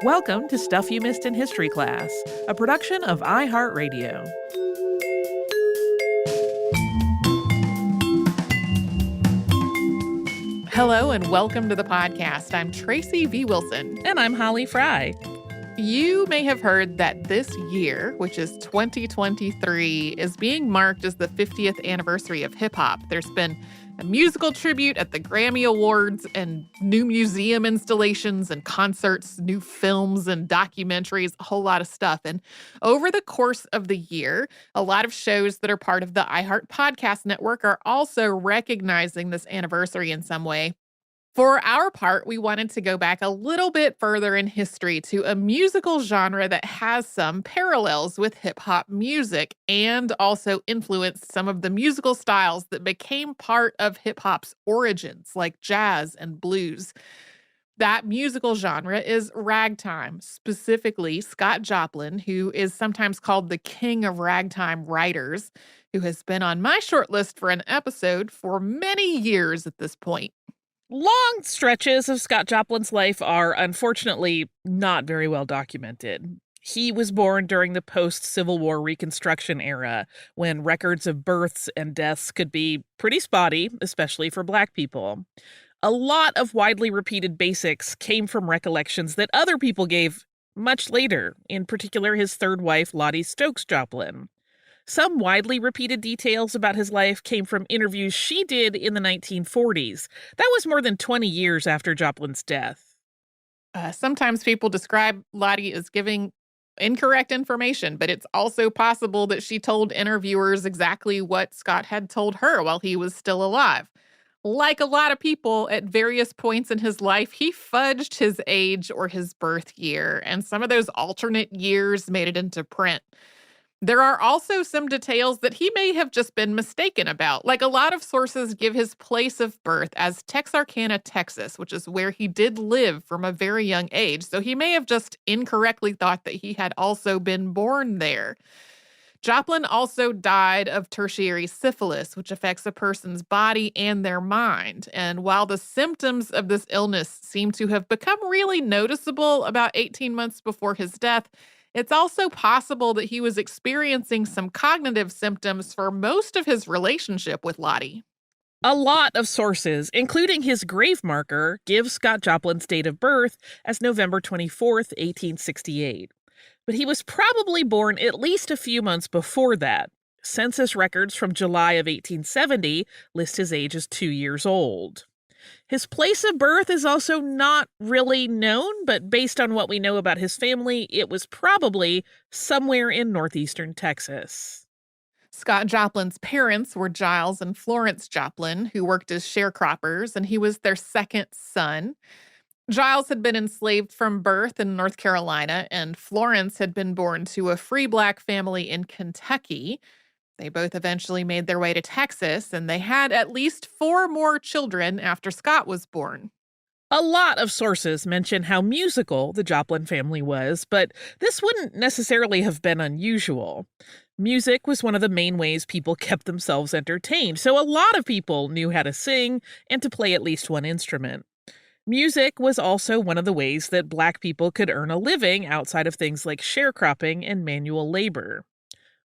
Welcome to Stuff You Missed in History Class, a production of iHeartRadio. Hello and welcome to the podcast. I'm Tracy V. Wilson. And I'm Holly Fry. You may have heard that this year, which is 2023, is being marked as the 50th anniversary of hip-hop. There's been a musical tribute at the Grammy Awards and new museum installations and concerts, new films and documentaries, a whole lot of stuff. And over the course of the year, a lot of shows that are part of the iHeart Podcast Network are also recognizing this anniversary in some way. For our part, we wanted to go back a little bit further in history to a musical genre that has some parallels with hip hop music and also influenced some of the musical styles that became part of hip hop's origins, like jazz and blues. That musical genre is ragtime, specifically Scott Joplin, who is sometimes called the king of ragtime writers, who has been on my short list for an episode for many years at this point. Long stretches of Scott Joplin's life are unfortunately not very well documented. He was born during the post-Civil War Reconstruction era, when records of births and deaths could be pretty spotty, especially for Black people. A lot of widely repeated basics came from recollections that other people gave much later, in particular his third wife, Lottie Stokes Joplin. Some widely repeated details about his life came from interviews she did in the 1940s. That was more than 20 years after Joplin's death. Sometimes people describe Lottie as giving incorrect information, but it's also possible that she told interviewers exactly what Scott had told her while he was still alive. Like a lot of people, at various points in his life, he fudged his age or his birth year, and some of those alternate years made it into print. There are also some details that he may have just been mistaken about. Like, a lot of sources give his place of birth as Texarkana, Texas, which is where he did live from a very young age. So he may have just incorrectly thought that he had also been born there. Joplin also died of tertiary syphilis, which affects a person's body and their mind. And while the symptoms of this illness seem to have become really noticeable about 18 months before his death, it's also possible that he was experiencing some cognitive symptoms for most of his relationship with Lottie. A lot of sources, including his grave marker, give Scott Joplin's date of birth as November 24th, 1868. But he was probably born at least a few months before that. Census records from July of 1870 list his age as 2 years old. His place of birth is also not really known, but based on what we know about his family, it was probably somewhere in northeastern Texas. Scott Joplin's parents were Giles and Florence Joplin, who worked as sharecroppers, and he was their second son. Giles had been enslaved from birth in North Carolina, and Florence had been born to a free Black family in Kentucky. They both eventually made their way to Texas, and they had at least 4 more children after Scott was born. A lot of sources mention how musical the Joplin family was, but this wouldn't necessarily have been unusual. Music was one of the main ways people kept themselves entertained, so a lot of people knew how to sing and to play at least one instrument. Music was also one of the ways that Black people could earn a living outside of things like sharecropping and manual labor.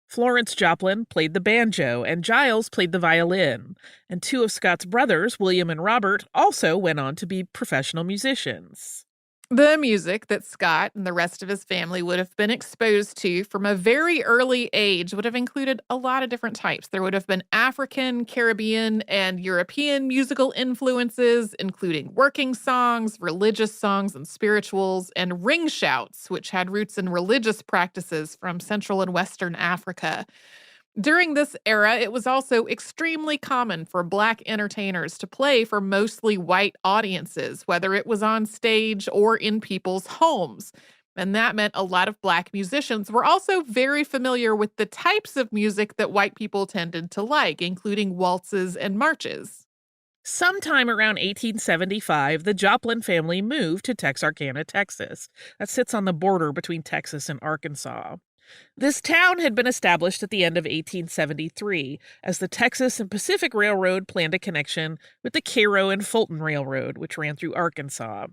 Florence Joplin played the banjo, and Giles played the violin, and 2 of Scott's brothers, William and Robert, also went on to be professional musicians. The music that Scott and the rest of his family would have been exposed to from a very early age would have included a lot of different types. There would have been African, Caribbean, and European musical influences, including working songs, religious songs and spirituals, and ring shouts, which had roots in religious practices from Central and Western Africa. During this era, it was also extremely common for Black entertainers to play for mostly white audiences, whether it was on stage or in people's homes. And that meant a lot of Black musicians were also very familiar with the types of music that white people tended to like, including waltzes and marches. Sometime around 1875, the Joplin family moved to Texarkana, Texas. That sits on the border between Texas and Arkansas. This town had been established at the end of 1873 as the Texas and Pacific Railroad planned a connection with the Cairo and Fulton Railroad, which ran through Arkansas.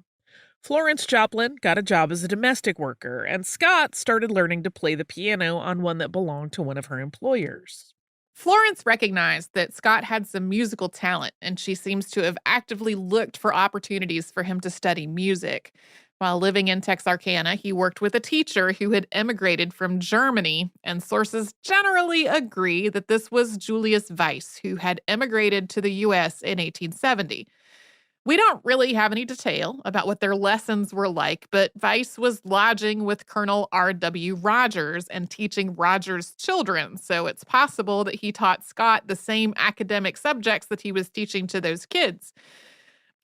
Florence Joplin got a job as a domestic worker, and Scott started learning to play the piano on one that belonged to one of her employers. Florence recognized that Scott had some musical talent, and she seems to have actively looked for opportunities for him to study music. While living in Texarkana, he worked with a teacher who had emigrated from Germany, and sources generally agree that this was Julius Weiss, who had emigrated to the U.S. in 1870. We don't really have any detail about what their lessons were like, but Weiss was lodging with Colonel R.W. Rogers and teaching Rogers' children, so it's possible that he taught Scott the same academic subjects that he was teaching to those kids.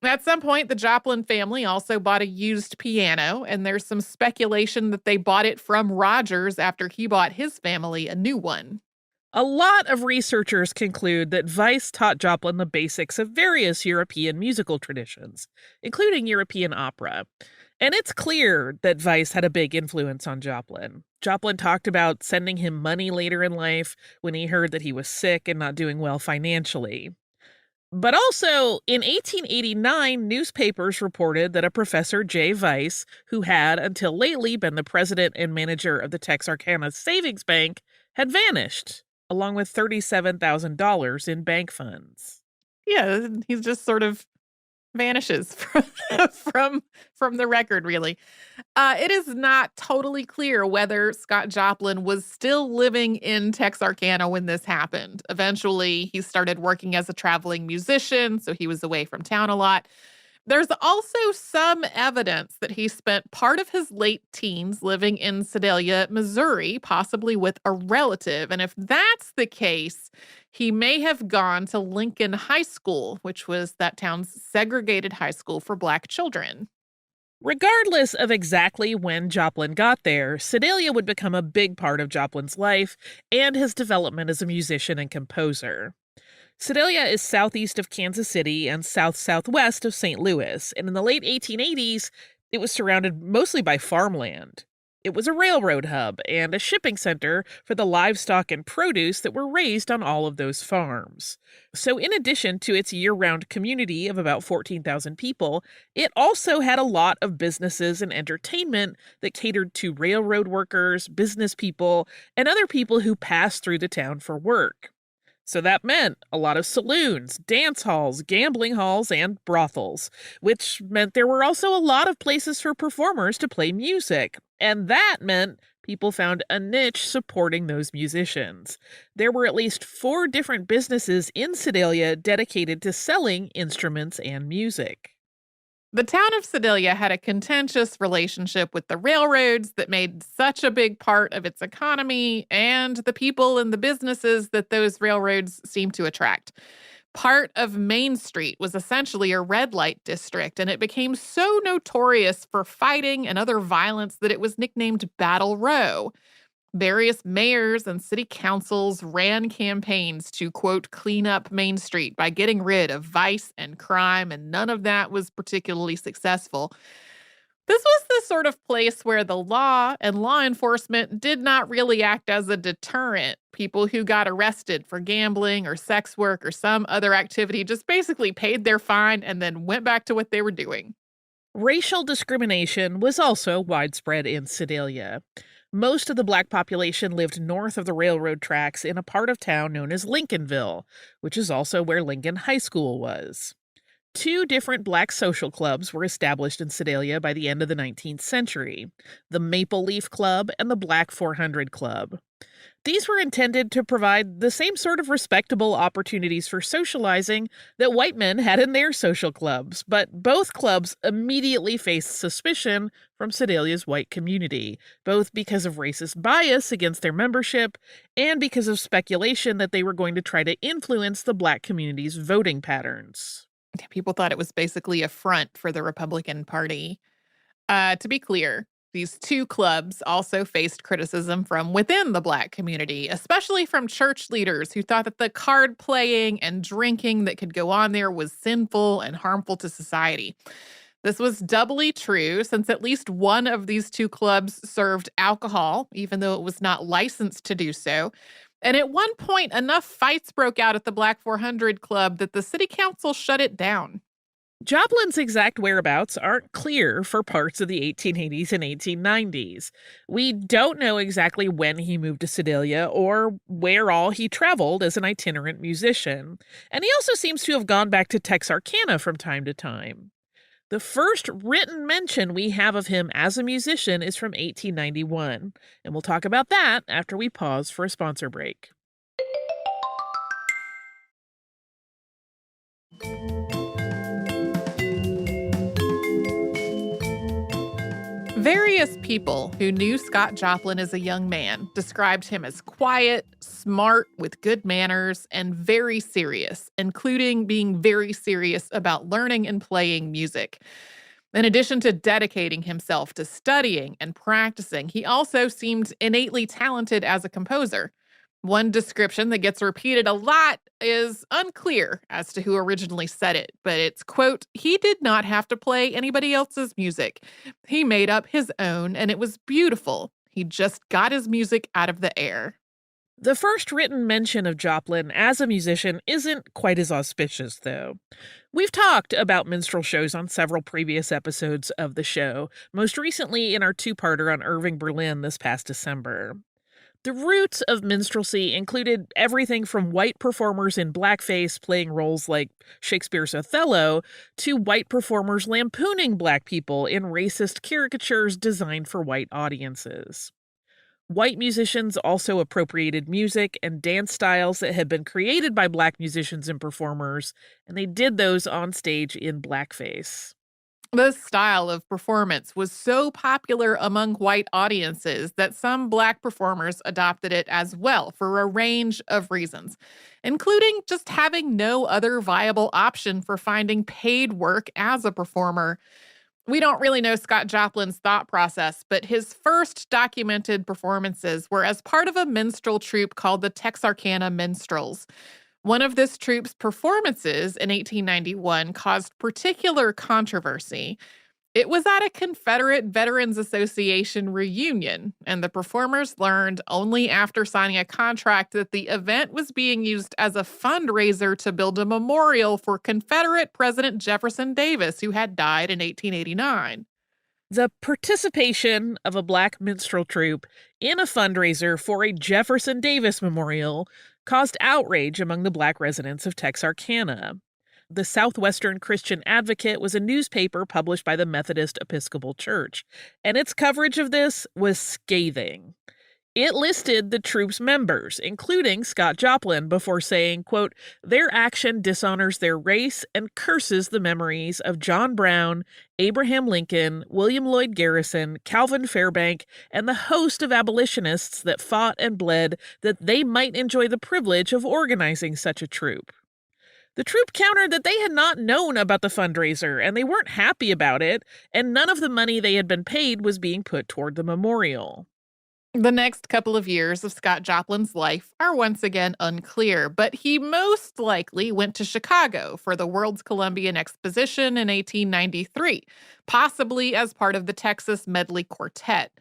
At some point, the Joplin family also bought a used piano, and there's some speculation that they bought it from Rogers after he bought his family a new one. A lot of researchers conclude that Weiss taught Joplin the basics of various European musical traditions, including European opera. And it's clear that Weiss had a big influence on Joplin. Joplin talked about sending him money later in life when he heard that he was sick and not doing well financially. But also, in 1889, newspapers reported that a Professor J. Weiss, who had until lately been the president and manager of the Texarkana Savings Bank, had vanished, along with $37,000 in bank funds. Yeah, he's just sort of vanishes from the record, really. It is not totally clear whether Scott Joplin was still living in Texarkana when this happened. Eventually, he started working as a traveling musician, so he was away from town a lot. There's also some evidence that he spent part of his late teens living in Sedalia, Missouri, possibly with a relative. And if that's the case, he may have gone to Lincoln High School, which was that town's segregated high school for Black children. Regardless of exactly when Joplin got there, Sedalia would become a big part of Joplin's life and his development as a musician and composer. Sedalia is southeast of Kansas City and south-southwest of St. Louis, and in the late 1880s, it was surrounded mostly by farmland. It was a railroad hub and a shipping center for the livestock and produce that were raised on all of those farms. So in addition to its year-round community of about 14,000 people, it also had a lot of businesses and entertainment that catered to railroad workers, business people, and other people who passed through the town for work. So that meant a lot of saloons, dance halls, gambling halls, and brothels, which meant there were also a lot of places for performers to play music. And that meant people found a niche supporting those musicians. There were at least 4 different businesses in Sedalia dedicated to selling instruments and music. The town of Sedalia had a contentious relationship with the railroads that made such a big part of its economy and the people and the businesses that those railroads seemed to attract. Part of Main Street was essentially a red light district, and it became so notorious for fighting and other violence that it was nicknamed Battle Row. Various mayors and city councils ran campaigns to, quote, clean up Main Street by getting rid of vice and crime, and none of that was particularly successful. This was the sort of place where the law and law enforcement did not really act as a deterrent. People who got arrested for gambling or sex work or some other activity just basically paid their fine and then went back to what they were doing. Racial discrimination was also widespread in Sedalia. Most of the Black population lived north of the railroad tracks in a part of town known as Lincolnville, which is also where Lincoln High School was. 2 different Black social clubs were established in Sedalia by the end of the 19th century, the Maple Leaf Club and the Black 400 Club. These were intended to provide the same sort of respectable opportunities for socializing that white men had in their social clubs, but both clubs immediately faced suspicion from Sedalia's white community, both because of racist bias against their membership and because of speculation that they were going to try to influence the Black community's voting patterns. People thought it was basically a front for the Republican Party. To be clear, these 2 clubs also faced criticism from within the Black community, especially from church leaders who thought that the card playing and drinking that could go on there was sinful and harmful to society. This was doubly true since at least one of these 2 clubs served alcohol, even though it was not licensed to do so. And at one point, enough fights broke out at the Black 400 Club that the city council shut it down. Joplin's exact whereabouts aren't clear for parts of the 1880s and 1890s. We don't know exactly when he moved to Sedalia or where all he traveled as an itinerant musician. And he also seems to have gone back to Texarkana from time to time. The first written mention we have of him as a musician is from 1891, and we'll talk about that after we pause for a sponsor break. Various people who knew Scott Joplin as a young man described him as quiet, smart, with good manners, and very serious, including being very serious about learning and playing music. In addition to dedicating himself to studying and practicing, he also seemed innately talented as a composer. One description that gets repeated a lot is unclear as to who originally said it, but it's, quote, he did not have to play anybody else's music. He made up his own, and it was beautiful. He just got his music out of the air. The first written mention of Joplin as a musician isn't quite as auspicious, though. We've talked about minstrel shows on several previous episodes of the show, most recently in our two-parter on Irving Berlin this past December. The roots of minstrelsy included everything from white performers in blackface playing roles like Shakespeare's Othello to white performers lampooning black people in racist caricatures designed for white audiences. White musicians also appropriated music and dance styles that had been created by black musicians and performers, and they did those on stage in blackface. This style of performance was so popular among white audiences that some black performers adopted it as well for a range of reasons, including just having no other viable option for finding paid work as a performer. We don't really know Scott Joplin's thought process, but his first documented performances were as part of a minstrel troupe called the Texarkana Minstrels. One of this troupe's performances in 1891 caused particular controversy. It was at a Confederate Veterans Association reunion, and the performers learned only after signing a contract that the event was being used as a fundraiser to build a memorial for Confederate President Jefferson Davis, who had died in 1889. The participation of a black minstrel troupe in a fundraiser for a Jefferson Davis memorial caused outrage among the black residents of Texarkana. The Southwestern Christian Advocate was a newspaper published by the Methodist Episcopal Church, and its coverage of this was scathing. It listed the troupe's members, including Scott Joplin, before saying, quote, their action dishonors their race and curses the memories of John Brown, Abraham Lincoln, William Lloyd Garrison, Calvin Fairbank, and the host of abolitionists that fought and bled that they might enjoy the privilege of organizing such a troupe. The troupe countered that they had not known about the fundraiser and they weren't happy about it, and none of the money they had been paid was being put toward the memorial. The next couple of years of Scott Joplin's life are once again unclear, but he most likely went to Chicago for the World's Columbian Exposition in 1893, possibly as part of the Texas Medley Quartet.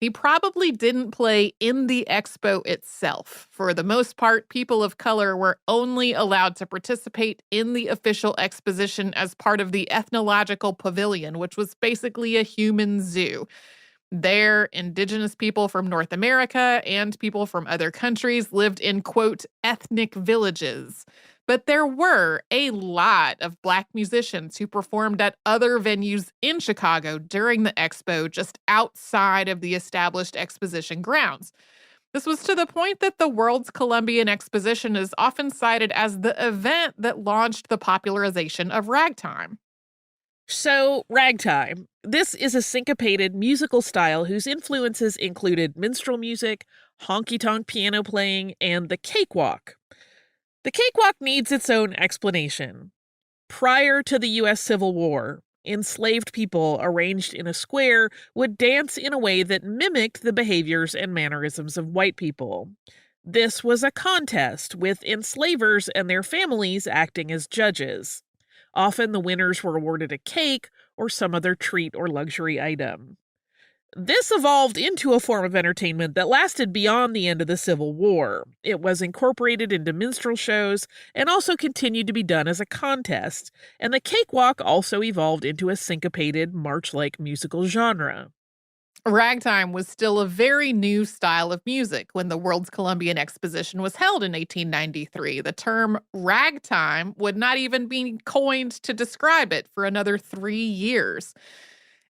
He probably didn't play in the expo itself. For the most part, people of color were only allowed to participate in the official exposition as part of the ethnological pavilion, which was basically a human zoo. There, indigenous people from North America and people from other countries lived in, quote, ethnic villages. But there were a lot of black musicians who performed at other venues in Chicago during the expo, just outside of the established exposition grounds. This was to the point that the World's Columbian Exposition is often cited as the event that launched the popularization of ragtime. So, ragtime. This is a syncopated musical style whose influences included minstrel music, honky-tonk piano playing, and the cakewalk. The cakewalk needs its own explanation. Prior to the U.S. Civil War, enslaved people arranged in a square would dance in a way that mimicked the behaviors and mannerisms of white people. This was a contest, with enslavers and their families acting as judges. Often the winners were awarded a cake or some other treat or luxury item. This evolved into a form of entertainment that lasted beyond the end of the Civil War. It was incorporated into minstrel shows and also continued to be done as a contest, and the cakewalk also evolved into a syncopated, march-like musical genre. Ragtime was still a very new style of music when the World's Columbian Exposition was held in 1893. The term ragtime would not even be coined to describe it for another 3 years.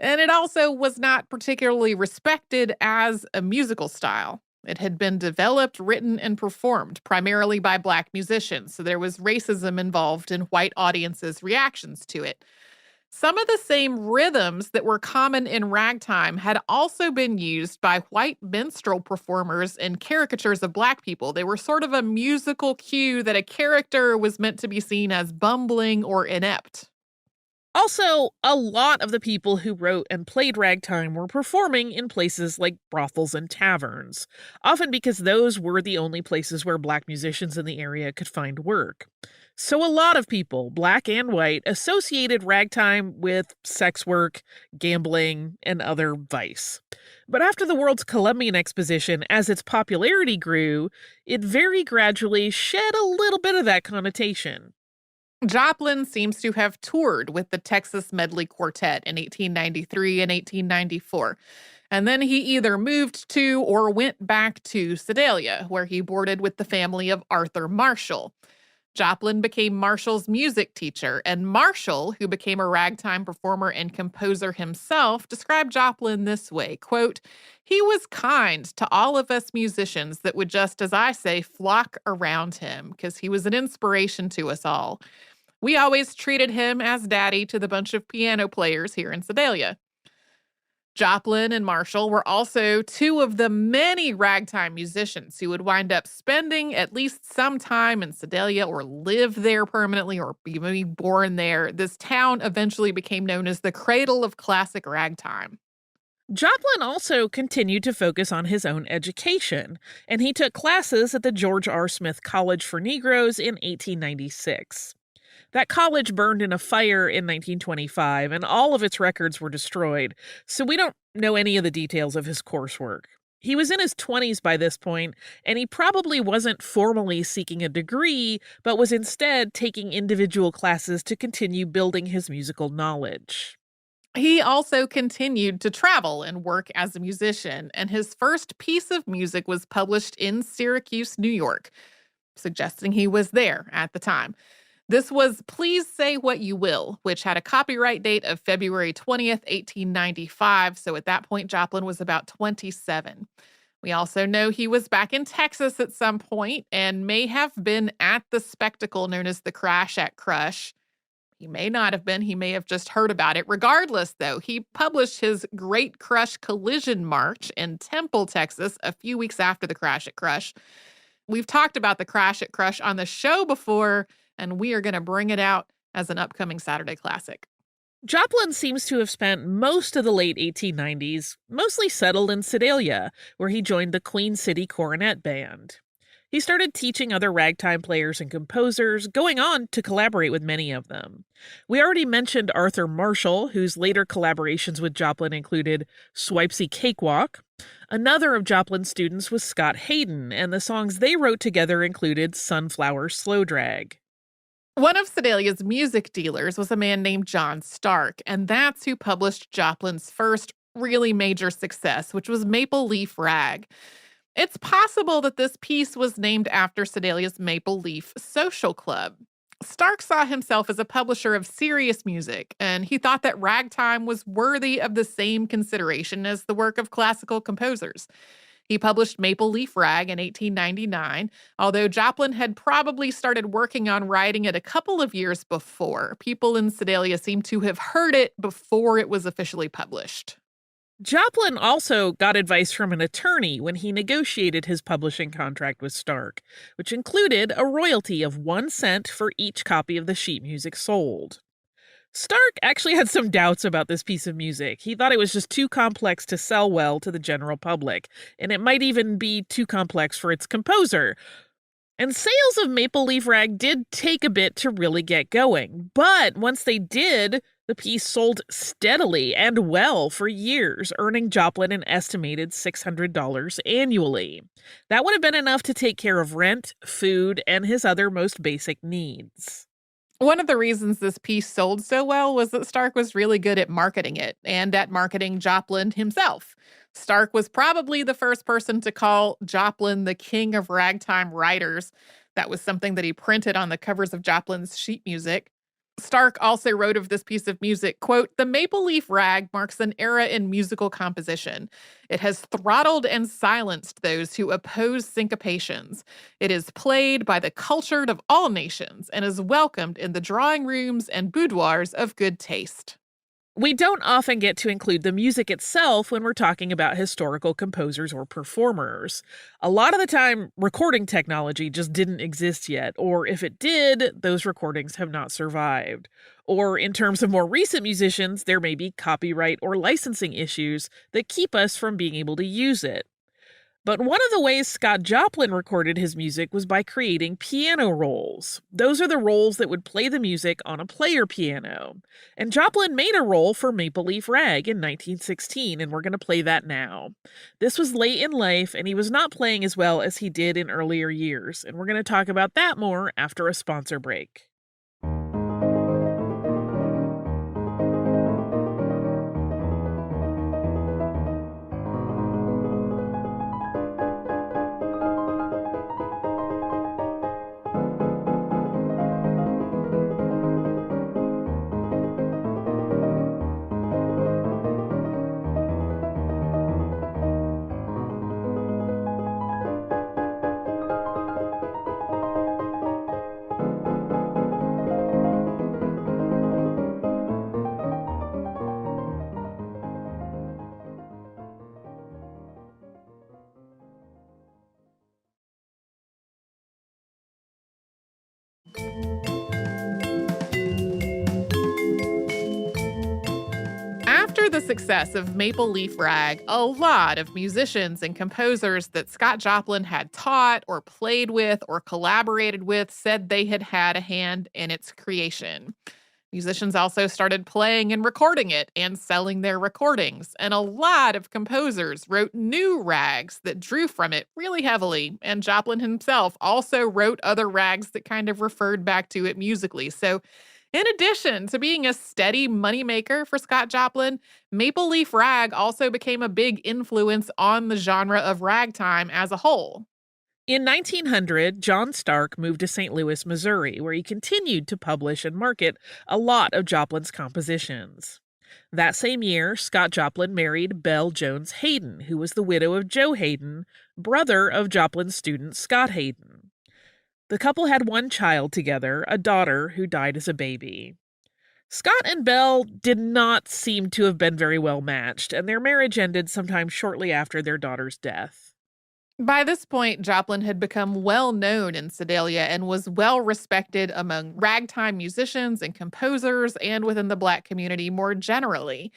And it also was not particularly respected as a musical style. It had been developed, written, and performed primarily by Black musicians, so there was racism involved in white audiences' reactions to it. Some of the same rhythms that were common in ragtime had also been used by white minstrel performers in caricatures of Black people. They were sort of a musical cue that a character was meant to be seen as bumbling or inept. Also, a lot of the people who wrote and played ragtime were performing in places like brothels and taverns, often because those were the only places where Black musicians in the area could find work. So a lot of people, Black and white, associated ragtime with sex work, gambling, and other vice. But after the World's Columbian Exposition, as its popularity grew, it very gradually shed a little bit of that connotation. Joplin seems to have toured with the Texas Medley Quartet in 1893 and 1894. And then he either moved to or went back to Sedalia, where he boarded with the family of Arthur Marshall. Joplin became Marshall's music teacher, and Marshall, who became a ragtime performer and composer himself, described Joplin this way, quote, "He was kind to all of us musicians that would just, as I say, flock around him, because he was an inspiration to us all. We always treated him as daddy to the bunch of piano players here in Sedalia." Joplin and Marshall were also two of the many ragtime musicians who would wind up spending at least some time in Sedalia or live there permanently or be maybe born there. This town eventually became known as the cradle of classic ragtime. Joplin also continued to focus on his own education, and he took classes at the George R. Smith College for Negroes in 1896. That college burned in a fire in 1925, and all of its records were destroyed, so we don't know any of the details of his coursework. He was in his 20s by this point, and he probably wasn't formally seeking a degree, but was instead taking individual classes to continue building his musical knowledge. He also continued to travel and work as a musician, and his first piece of music was published in Syracuse, New York, suggesting he was there at the time. This was Please Say What You Will, which had a copyright date of February 20th, 1895. So at that point, Joplin was about 27. We also know he was back in Texas at some point and may have been at the spectacle known as the Crash at Crush. He may not have been. He may have just heard about it. Regardless, though, he published his Great Crush Collision March in Temple, Texas, a few weeks after the Crash at Crush. We've talked about the Crash at Crush on the show before, and we are going to bring it out as an upcoming Saturday classic. Joplin seems to have spent most of the late 1890s mostly settled in Sedalia, where he joined the Queen City Coronet Band. He started teaching other ragtime players and composers, going on to collaborate with many of them. We already mentioned Arthur Marshall, whose later collaborations with Joplin included Swipesy Cakewalk. Another of Joplin's students was Scott Hayden, and the songs they wrote together included Sunflower Slow Drag. One of Sedalia's music dealers was a man named John Stark, and that's who published Joplin's first really major success, which was Maple Leaf Rag. It's possible that this piece was named after Sedalia's Maple Leaf Social Club. Stark saw himself as a publisher of serious music, and he thought that ragtime was worthy of the same consideration as the work of classical composers. He published Maple Leaf Rag in 1899, although Joplin had probably started working on writing it a couple of years before. People in Sedalia seem to have heard it before it was officially published. Joplin also got advice from an attorney when he negotiated his publishing contract with Stark, which included a royalty of 1 cent for each copy of the sheet music sold. Stark actually had some doubts about this piece of music. He thought it was just too complex to sell well to the general public, and it might even be too complex for its composer. And sales of Maple Leaf Rag did take a bit to really get going, but once they did, The piece sold steadily and well for years, earning Joplin an estimated $600 annually. That would have been enough to take care of rent, food, and his other most basic needs. One of the reasons this piece sold so well was that Stark was really good at marketing it and at marketing Joplin himself. Stark was probably the first person to call Joplin the king of ragtime writers. That was something that he printed on the covers of Joplin's sheet music. Stark also wrote of this piece of music, quote, "The maple leaf rag marks an era in musical composition. It has throttled and silenced those who oppose syncopations. It is played by the cultured of all nations and is welcomed in the drawing rooms and boudoirs of good taste." We don't often get to include the music itself when we're talking about historical composers or performers. A lot of the time, recording technology just didn't exist yet, or if it did, those recordings have not survived. Or in terms of more recent musicians, there may be copyright or licensing issues that keep us from being able to use it. But one of the ways Scott Joplin recorded his music was by creating piano rolls. Those are the rolls that would play the music on a player piano. And Joplin made a roll for Maple Leaf Rag in 1916, and we're going to play that now. This was late in life, and he was not playing as well as he did in earlier years, and we're going to talk about that more after a sponsor break. After the success of Maple Leaf Rag, a lot of musicians and composers that Scott Joplin had taught or played with or collaborated with said they had had a hand in its creation. Musicians also started playing and recording it and selling their recordings, and a lot of composers wrote new rags that drew from it really heavily, and Joplin himself also wrote other rags that kind of referred back to it musically. So in addition to being a steady moneymaker for Scott Joplin, Maple Leaf Rag also became a big influence on the genre of ragtime as a whole. In 1900, John Stark moved to St. Louis, Missouri, where he continued to publish and market a lot of Joplin's compositions. That same year, Scott Joplin married Belle Jones Hayden, who was the widow of Joe Hayden, brother of Joplin's student Scott Hayden. The couple had one child together, a daughter who died as a baby. Scott and Belle did not seem to have been very well matched, and their marriage ended sometime shortly after their daughter's death. By this point, Joplin had become well known in Sedalia and was well respected among ragtime musicians and composers and within the Black community more generally.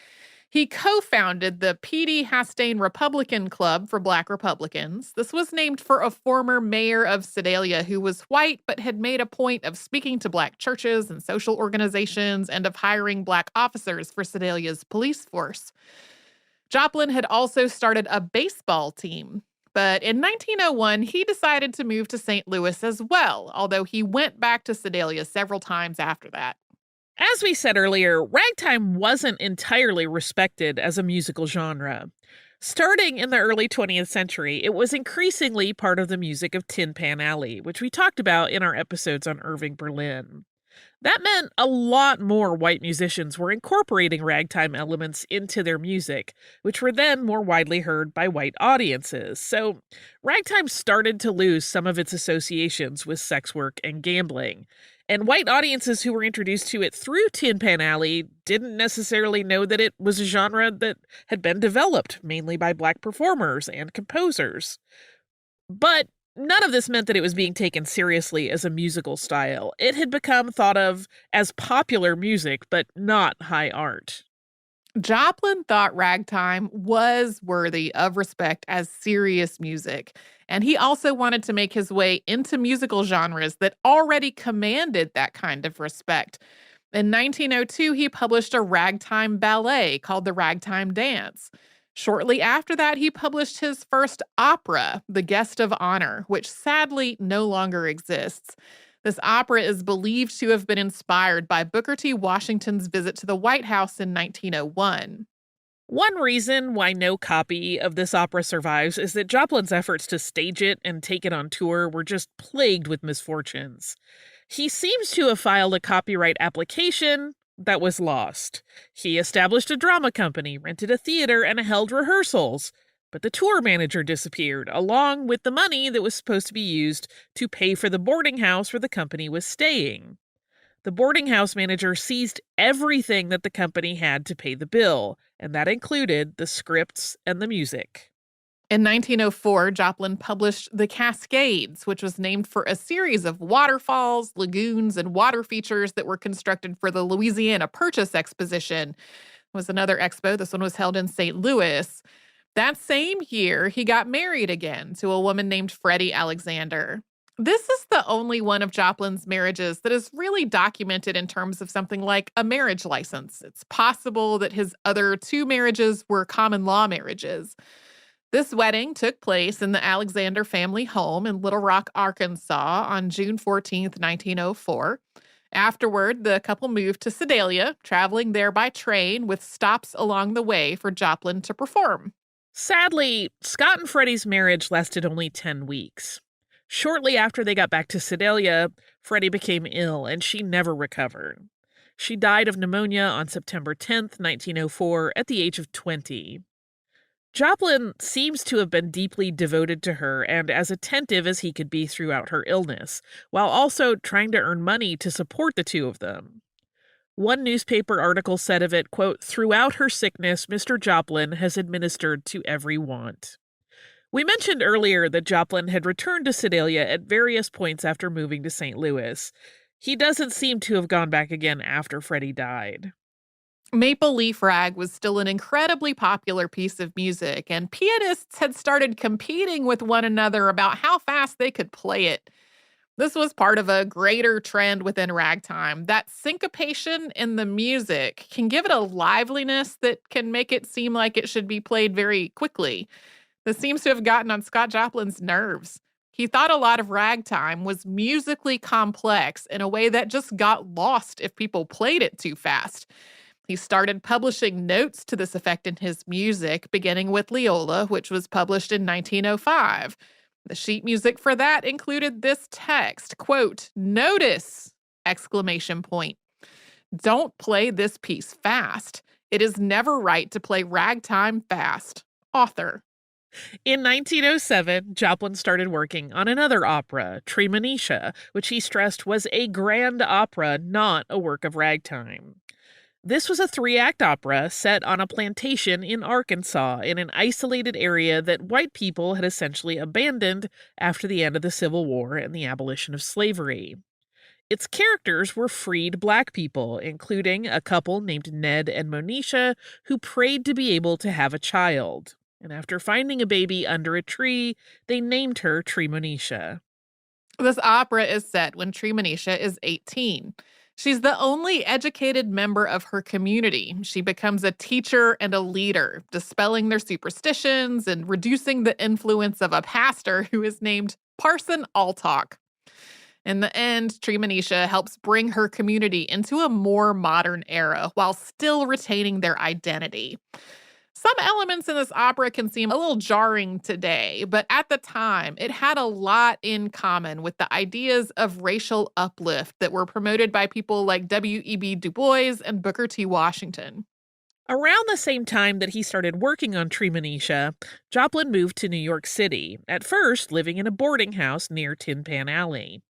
He co-founded the P.D. Hastain Republican Club for Black Republicans. This was named for a former mayor of Sedalia who was white but had made a point of speaking to Black churches and social organizations and of hiring Black officers for Sedalia's police force. Joplin had also started a baseball team. But in 1901, he decided to move to St. Louis as well, although he went back to Sedalia several times after that. As we said earlier, ragtime wasn't entirely respected as a musical genre. Starting in the early 20th century, it was increasingly part of the music of Tin Pan Alley, which we talked about in our episodes on Irving Berlin. That meant a lot more white musicians were incorporating ragtime elements into their music, which were then more widely heard by white audiences. So, ragtime started to lose some of its associations with sex work and gambling. And white audiences who were introduced to it through Tin Pan Alley didn't necessarily know that it was a genre that had been developed mainly by Black performers and composers. But none of this meant that it was being taken seriously as a musical style. It had become thought of as popular music, but not high art. Joplin thought ragtime was worthy of respect as serious music, and he also wanted to make his way into musical genres that already commanded that kind of respect. In 1902, he published a ragtime ballet called The Ragtime Dance. Shortly after that, he published his first opera, The Guest of Honor, which sadly no longer exists. This opera is believed to have been inspired by Booker T. Washington's visit to the White House in 1901. One reason why no copy of this opera survives is that Joplin's efforts to stage it and take it on tour were just plagued with misfortunes. He seems to have filed a copyright application that was lost. He established a drama company, rented a theater, and held rehearsals. But the tour manager disappeared, along with the money that was supposed to be used to pay for the boarding house where the company was staying. The boarding house manager seized everything that the company had to pay the bill, and that included the scripts and the music. In 1904, Joplin published The Cascades, which was named for a series of waterfalls, lagoons, and water features that were constructed for the Louisiana Purchase Exposition. It was another expo. This one was held in St. Louis. That same year, he got married again to a woman named Freddie Alexander. This is the only one of Joplin's marriages that is really documented in terms of something like a marriage license. It's possible that his other two marriages were common law marriages. This wedding took place in the Alexander family home in Little Rock, Arkansas on June 14th, 1904. Afterward, the couple moved to Sedalia, traveling there by train with stops along the way for Joplin to perform. Sadly, Scott and Freddie's marriage lasted only 10 weeks. Shortly after they got back to Sedalia, Freddie became ill and she never recovered. She died of pneumonia on September 10th, 1904, at the age of 20. Joplin seems to have been deeply devoted to her and as attentive as he could be throughout her illness, while also trying to earn money to support the two of them. One newspaper article said of it, quote, "Throughout her sickness, Mr. Joplin has administered to every want." We mentioned earlier that Joplin had returned to Sedalia at various points after moving to St. Louis. He doesn't seem to have gone back again after Freddie died. Maple Leaf Rag was still an incredibly popular piece of music, and pianists had started competing with one another about how fast they could play it. This was part of a greater trend within ragtime. That syncopation in the music can give it a liveliness that can make it seem like it should be played very quickly. This seems to have gotten on Scott Joplin's nerves. He thought a lot of ragtime was musically complex in a way that just got lost if people played it too fast. He started publishing notes to this effect in his music, beginning with Leola, which was published in 1905. The sheet music for that included this text, quote, "Notice!" exclamation point. "Don't play this piece fast. It is never right to play ragtime fast. Author." In 1907, Joplin started working on another opera, Treemonisha, which he stressed was a grand opera, not a work of ragtime. This was a 3-act opera set on a plantation in Arkansas in an isolated area that white people had essentially abandoned after the end of the Civil War and the abolition of slavery. Its characters were freed black people, including a couple named Ned and Monisha, who prayed to be able to have a child. And after finding a baby under a tree, they named her Treemonisha. This opera is set when Treemonisha is 18. She's the only educated member of her community. She becomes a teacher and a leader, dispelling their superstitions and reducing the influence of a pastor who is named Parson Altalk. In the end, Treemonisha helps bring her community into a more modern era while still retaining their identity. Some elements in this opera can seem a little jarring today, but at the time, it had a lot in common with the ideas of racial uplift that were promoted by people like W.E.B. Du Bois and Booker T. Washington. Around the same time that he started working on Treemonisha, Joplin moved to New York City, at first living in a boarding house near Tin Pan Alley.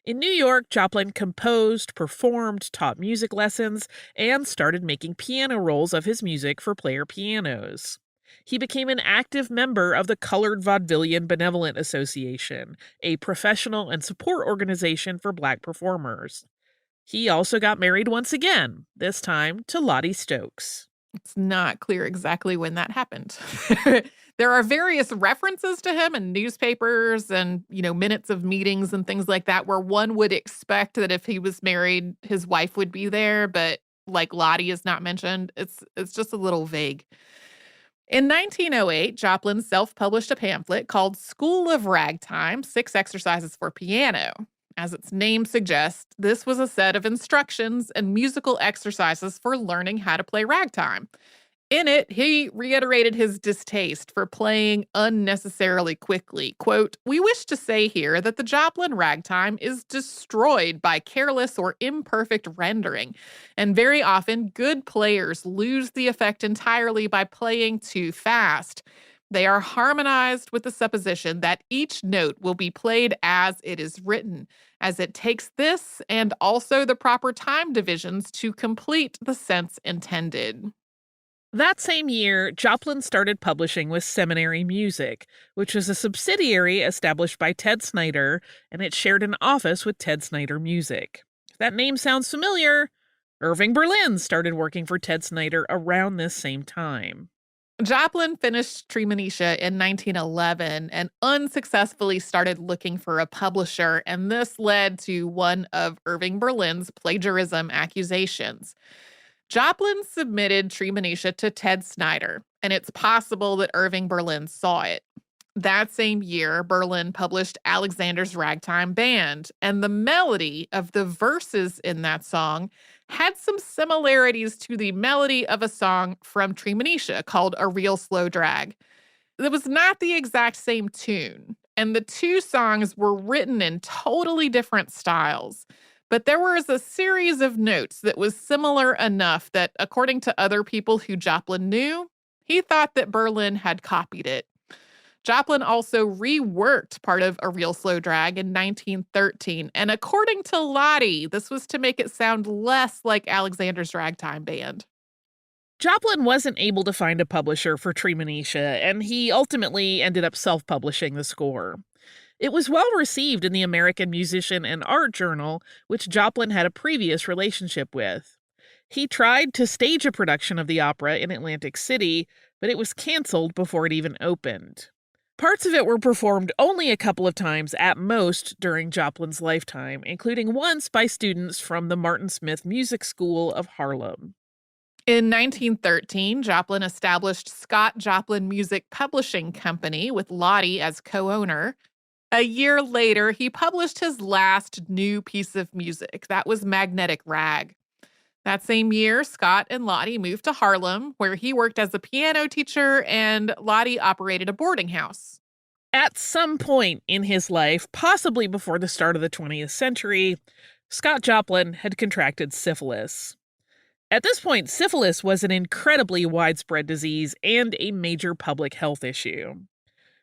In New York, Joplin composed, performed, taught music lessons, and started making piano rolls of his music for player pianos. He became an active member of the Colored Vaudevillian Benevolent Association, a professional and support organization for black performers. He also got married once again, this time to Lottie Stokes. It's not clear exactly when that happened. There are various references to him in newspapers and, minutes of meetings and things like that where one would expect that if he was married, his wife would be there, but like Lottie is not mentioned. It's just a little vague. In 1908, Joplin self-published a pamphlet called School of Ragtime: Six Exercises for Piano. As its name suggests, this was a set of instructions and musical exercises for learning how to play ragtime. In it, he reiterated his distaste for playing unnecessarily quickly. Quote, "We wish to say here that the Joplin ragtime is destroyed by careless or imperfect rendering, and very often good players lose the effect entirely by playing too fast. They are harmonized with the supposition that each note will be played as it is written, as it takes this and also the proper time divisions to complete the sense intended." That same year, Joplin started publishing with Seminary Music, which was a subsidiary established by Ted Snyder, and it shared an office with Ted Snyder Music. If that name sounds familiar, Irving Berlin started working for Ted Snyder around this same time. Joplin finished Treemonisha in 1911 and unsuccessfully started looking for a publisher, and this led to one of Irving Berlin's plagiarism accusations. Joplin submitted Treemonisha to Ted Snyder, and it's possible that Irving Berlin saw it. That same year, Berlin published Alexander's Ragtime Band, and the melody of the verses in that song had some similarities to the melody of a song from Treemonisha called A Real Slow Drag. It was not the exact same tune, and the two songs were written in totally different styles. But there was a series of notes that was similar enough that, according to other people who Joplin knew, he thought that Berlin had copied it. Joplin also reworked part of A Real Slow Drag in 1913, and according to Lottie, this was to make it sound less like Alexander's Ragtime Band. Joplin wasn't able to find a publisher for Treemonisha, and he ultimately ended up self-publishing the score. It was well received in the American Musician and Art Journal, which Joplin had a previous relationship with. He tried to stage a production of the opera in Atlantic City, but it was canceled before it even opened. Parts of it were performed only a couple of times at most during Joplin's lifetime, including once by students from the Martin Smith Music School of Harlem. In 1913, Joplin established Scott Joplin Music Publishing Company with Lottie as co-owner. A year later, he published his last new piece of music. That was Magnetic Rag. That same year, Scott and Lottie moved to Harlem, where he worked as a piano teacher and Lottie operated a boarding house. At some point in his life, possibly before the start of the 20th century, Scott Joplin had contracted syphilis. At this point, syphilis was an incredibly widespread disease and a major public health issue.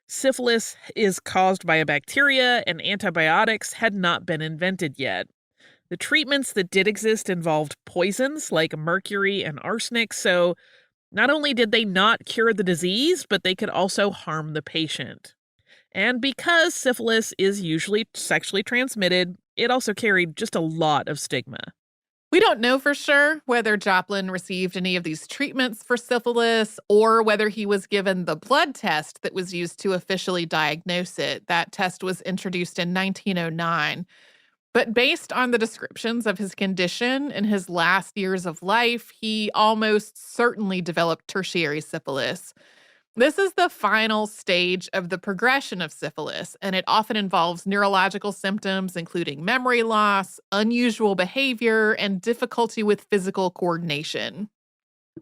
Syphilis is caused by a bacteria, and antibiotics had not been invented yet. The treatments that did exist involved poisons like mercury and arsenic, so not only did they not cure the disease, but they could also harm the patient. And because syphilis is usually sexually transmitted, it also carried just a lot of stigma. We don't know for sure whether Joplin received any of these treatments for syphilis or whether he was given the blood test that was used to officially diagnose it. That test was introduced in 1909. But based on the descriptions of his condition in his last years of life, he almost certainly developed tertiary syphilis. This is the final stage of the progression of syphilis, and it often involves neurological symptoms, including memory loss, unusual behavior, and difficulty with physical coordination.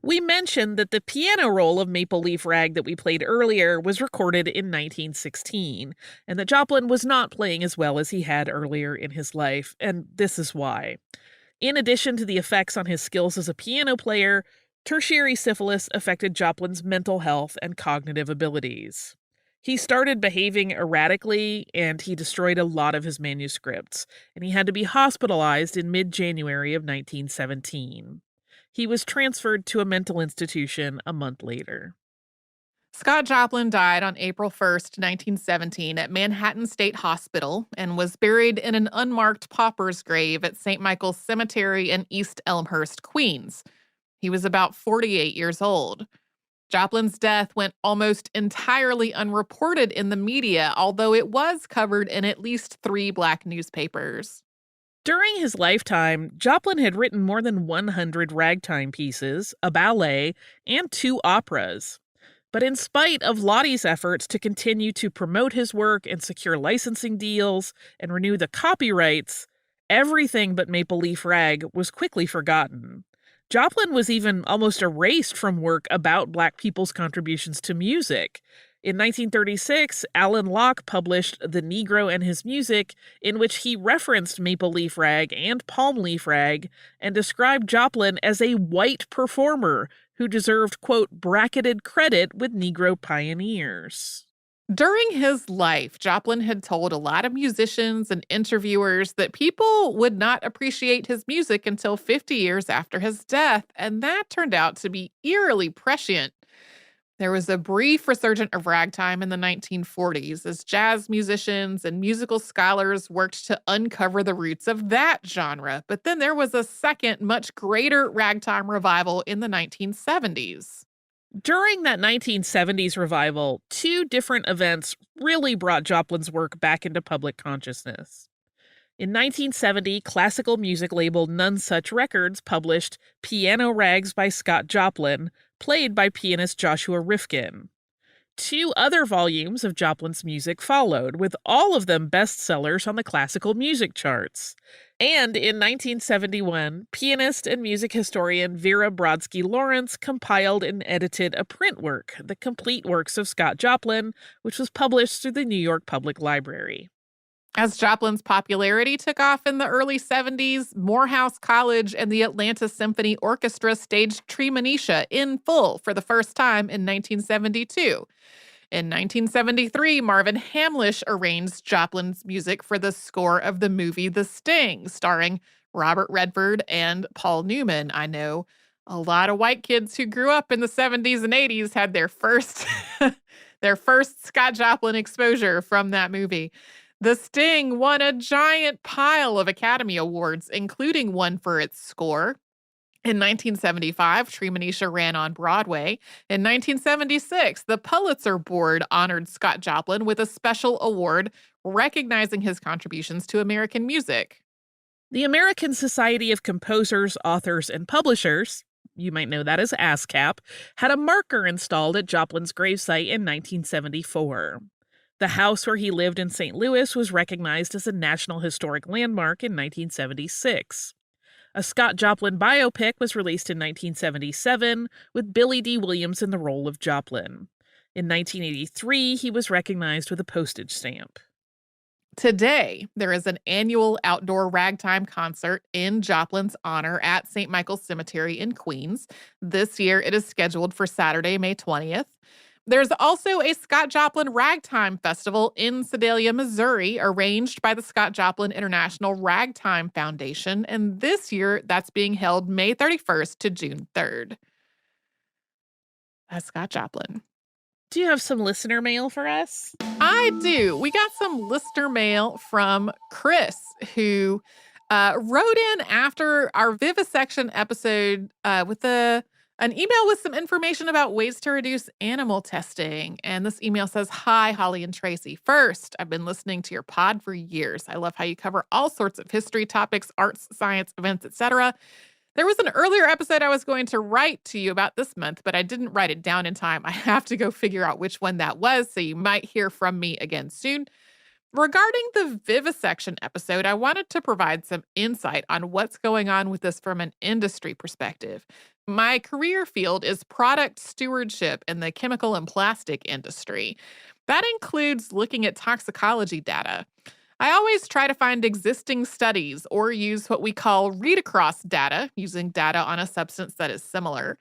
We mentioned that the piano roll of Maple Leaf Rag that we played earlier was recorded in 1916, and that Joplin was not playing as well as he had earlier in his life, and this is why. In addition to the effects on his skills as a piano player, tertiary syphilis affected Joplin's mental health and cognitive abilities. He started behaving erratically, and he destroyed a lot of his manuscripts, and he had to be hospitalized in mid-January of 1917. He was transferred to a mental institution a month later. Scott Joplin died on April 1st, 1917 at Manhattan State Hospital and was buried in an unmarked pauper's grave at St. Michael's Cemetery in East Elmhurst, Queens. He was about 48 years old. Joplin's death went almost entirely unreported in the media, although it was covered in at least 3 Black newspapers. During his lifetime, Joplin had written more than 100 ragtime pieces, a ballet, and 2 operas. But in spite of Lottie's efforts to continue to promote his work and secure licensing deals and renew the copyrights, everything but Maple Leaf Rag was quickly forgotten. Joplin was even almost erased from work about Black people's contributions to music. In 1936, Alan Locke published The Negro and His Music, in which he referenced Maple Leaf Rag and Palm Leaf Rag and described Joplin as a white performer who deserved, quote, bracketed credit with Negro pioneers. During his life, Joplin had told a lot of musicians and interviewers that people would not appreciate his music until 50 years after his death, and that turned out to be eerily prescient. There was a brief resurgence of ragtime in the 1940s as jazz musicians and musical scholars worked to uncover the roots of that genre. But then there was a second, much greater ragtime revival in the 1970s. During that 1970s revival, 2 different events really brought Joplin's work back into public consciousness. In 1970, classical music label None Such Records published Piano Rags by Scott Joplin, played by pianist Joshua Rifkin. 2 other volumes of Joplin's music followed, with all of them bestsellers on the classical music charts. And in 1971, pianist and music historian Vera Brodsky Lawrence compiled and edited a print work, The Complete Works of Scott Joplin, which was published through the New York Public Library. As Joplin's popularity took off in the early 70s, Morehouse College and the Atlanta Symphony Orchestra staged Treemonisha in full for the first time in 1972. In 1973, Marvin Hamlish arranged Joplin's music for the score of the movie The Sting, starring Robert Redford and Paul Newman. I know a lot of white kids who grew up in the 70s and 80s had their first their first Scott Joplin exposure from that movie. The Sting won a giant pile of Academy Awards, including one for its score. In 1975, Treemonisha ran on Broadway. In 1976, the Pulitzer Board honored Scott Joplin with a special award recognizing his contributions to American music. The American Society of Composers, Authors, and Publishers, you might know that as ASCAP, had a marker installed at Joplin's gravesite in 1974. The house where he lived in St. Louis was recognized as a National Historic Landmark in 1976. A Scott Joplin biopic was released in 1977 with Billy D. Williams in the role of Joplin. In 1983, he was recognized with a postage stamp. Today, there is an annual outdoor ragtime concert in Joplin's honor at St. Michael's Cemetery in Queens. This year, it is scheduled for Saturday, May 20th. There's also a Scott Joplin Ragtime Festival in Sedalia, Missouri, arranged by the Scott Joplin International Ragtime Foundation, and this year that's being held May 31st to June 3rd. That's Scott Joplin. Do you have some listener mail for us? I do. We got some listener mail from Chris, who wrote in after our vivisection episode with an email with some information about ways to reduce animal testing. And this email says, "Hi, Holly and Tracy. First, I've been listening to your pod for years. I love how you cover all sorts of history topics, arts, science, events, etc. There was an earlier episode I was going to write to you about this month, but I didn't write it down in time. I have to go figure out which one that was, so you might hear from me again soon. Regarding the vivisection episode, I wanted to provide some insight on what's going on with this from an industry perspective. My career field is product stewardship in the chemical and plastic industry. That includes looking at toxicology data. I always try to find existing studies or use what we call read-across data, using data on a substance that is similar.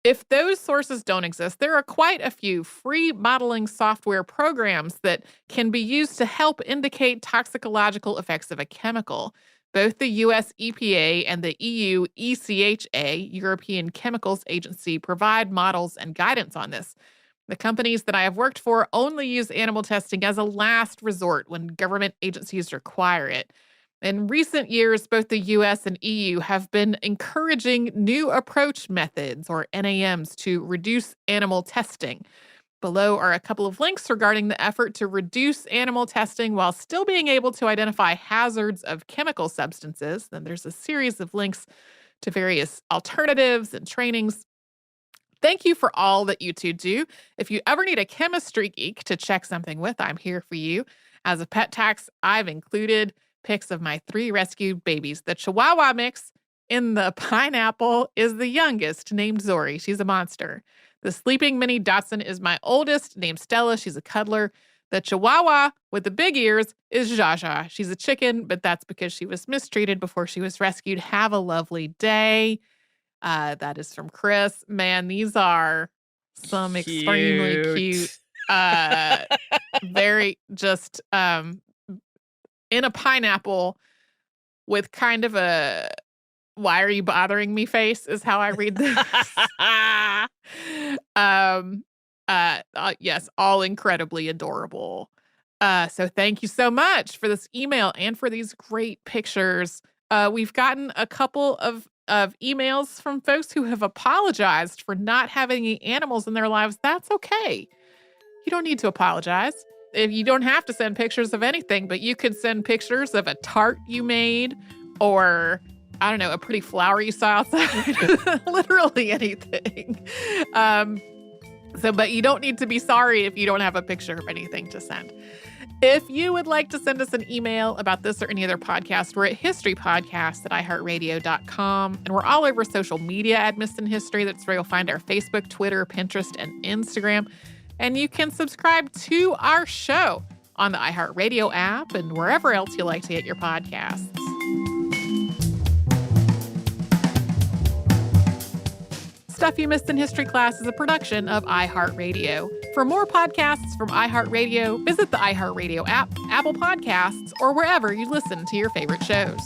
If those sources don't exist, there are quite a few free modeling software programs that can be used to help indicate toxicological effects of a chemical. Both the US EPA and the EU ECHA, European Chemicals Agency, provide models and guidance on this. The companies that I have worked for only use animal testing as a last resort when government agencies require it. In recent years, both the US and EU have been encouraging new approach methods, or NAMs, to reduce animal testing. Below are a couple of links regarding the effort to reduce animal testing while still being able to identify hazards of chemical substances. Then there's a series of links to various alternatives and trainings. Thank you for all that you two do. If you ever need a chemistry geek to check something with, I'm here for you. As a pet tax, I've included pics of my 3 rescued babies. The Chihuahua mix in the pineapple is the youngest, named Zori. She's a monster. The sleeping mini Dachshund is my oldest, named Stella. She's a cuddler. The Chihuahua with the big ears is Jaja. She's a chicken, but that's because she was mistreated before she was rescued. Have a lovely day. That is from Chris. Man, these are some extremely cute, very just in a pineapple with kind of a "why are you bothering me" face is how I read this. Yes, all incredibly adorable. So thank you so much for this email and for these great pictures. We've gotten a couple of emails from folks who have apologized for not having any animals in their lives. That's okay. You don't need to apologize. If you don't have to send pictures of anything, but you could send pictures of a tart you made, or I don't know, a pretty flower you saw outside. Literally anything. But you don't need to be sorry if you don't have a picture of anything to send. If you would like to send us an email about this or any other podcast, we're at historypodcast@iheartradio.com. And we're all over social media at Missed in History. That's where you'll find our Facebook, Twitter, Pinterest, and Instagram. And you can subscribe to our show on the iHeartRadio app and wherever else you like to get your podcasts. Stuff You Missed in History Class is a production of iHeartRadio. For more podcasts from iHeartRadio, visit the iHeartRadio app, Apple Podcasts, or wherever you listen to your favorite shows.